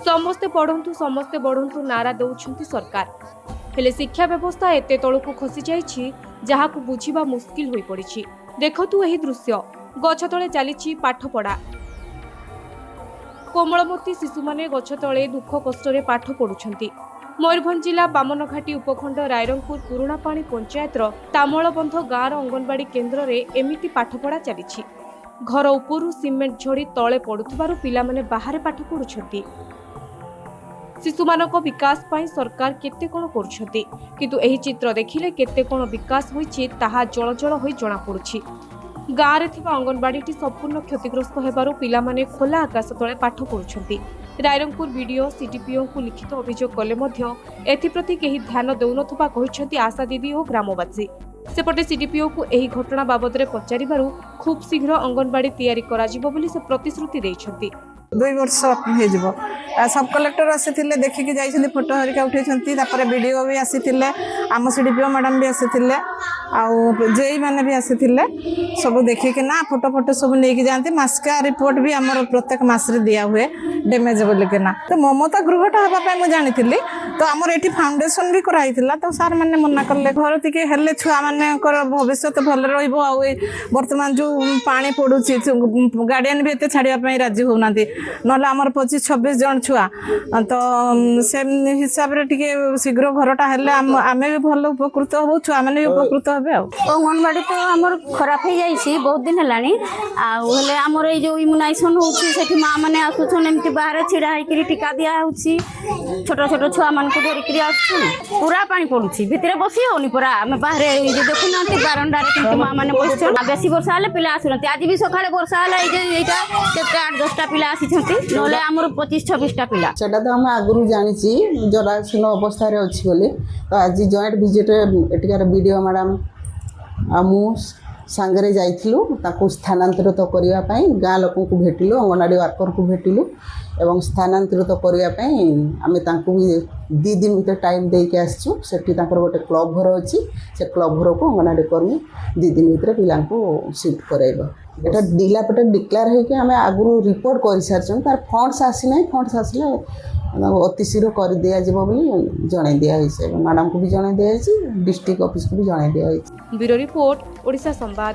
समस्ते बढ़ंतु नारा दौरान सरकार हेले शिक्षा व्यवस्था एते तलकू खसी जाइछि जहाकू बुझिबा मुश्किल होई पड़िछि। देखतु एही दृश्य गछ तळे चलीछि पाठ पढ़ा। कोमलमती शिशु माने गछ तळे दुख कष्टरे पाठ पढ़ुछंती। मयूरभंज जिला बामनघाटी उपखंड रायरंगपुर पुराणापाणी पंचायतर तामलबंध गाँवर अंगनवाड़ी केन्द्र रे एमिति पाठपढ़ा चली। घर उपरू सिमेंट झड़ी तले पड़ुथिबारु पिलामाने बाहरे पाठ पढ़ुछंती। शिशुमानक विकास पाई सरकार केते कोन करूछंती, किंतु एही चित्र देखिले केते कोन विकास होईछि ताहा जळजळ होई जणा पड़ुछि। गाँव रे थिबा अंगनवाड़ीटी संपूर्ण क्षतिग्रस्त हेबारु पिलामाने खोला आकाश तले पाठ पढ़ुछंती। रायरंगपुर बीडीओ सीडीपीओ को लिखित अभियोग कले मध्य एथिप्रति केही ध्यान देउनथबा कहिछंती आशा दीदी और ग्रामवासी। सेपटे सीडीपीओ को एही घटना बाबद रे पचारिबारु खूब शीघ्र अंगनवाड़ी तैयारी कराजिबो बोली से प्रतिश्रुति दैछंती। 2 वर्ष हो सब कलेक्टर आसी देखिकी जाइए फोटो हरिका उठे वीडियो भी आसी आम सीडीपीओ मैडम भी आसी जेई मैंने भी आसी सब देखिकी ना फोटो फोटो सब नहीं जाती मास्का रिपोर्ट भी आम प्रत्येक मसरे दिया हुए डैमेज बोलिकिना। तो ममता गृहटा हाँपाई मुझे जानी तो आमर ये फाउंडेशन भी कराई तो सार मैंने मना कले घर टी हेल्ले छुआ मान भविष्य भल वर्तमान जो पानी पड़ू गार्डियन भी एत छाड़ापी राजी होना ना 25-26 जन छुआ तो से हिसाब रे टिके शीघ्र घरटा हेल्ले आम भी भल उपकृत हो छुआ मैंने भी उपकृत हे। अंगनवाड़ी तो आमर खराब हो जाइए बहुत दिन है आमर ये जो इम्यूनाइजेशन होती माँ मैंने आसुन एमती बाहर छिड़ा होकर टीका दिया छोट छोट छुआ मान को धरिक आस पूरा पानी पड़ू भितर बसी होनी पूरा आम बाहर देखुना बारंडार माँ मैंने बस बेसी वर्षा हेल्ले पिला आसुना आज भी सकाଳେ वर्षा है 8-10टा पिला आसी ना आमर 25-26टा पिला सेटा तो आम आगुरी जानी जराशीर्ण अवस्था अच्छी बोली तो आज जॉइंट विजिट एटिकार वीडियो मैडम आमु सांगरे जाइथिलु ताको स्थानांतरित करने गाँ लोक को भेटिलु अंगनवाड़ी वर्कर को भेटिलु एवं स्थानांतरित करने आम तांको भी 2 दिन भीतर टाइम दे के आसचु सेठी तांकर गोटे क्लब घर अच्छी से क्लब घर को अंगनवाड़ी कर्मी 2 दिन भीतर पिला शिफ्ट कराइबा। एटा डिलापेटेड डिक्लेयर होके आम आगुरी रिपोर्ट कर सारी तार फंड्स आसी ना फंड्स आसले अति शीघ्र कर दिज्व बोली जन दिखाई मैडम को भी जन दिखाई डिस्ट्रिक्ट ऑफिस को भी जन दिखाई। ब्यूरो रिपोर्ट ओडिशा संवाद।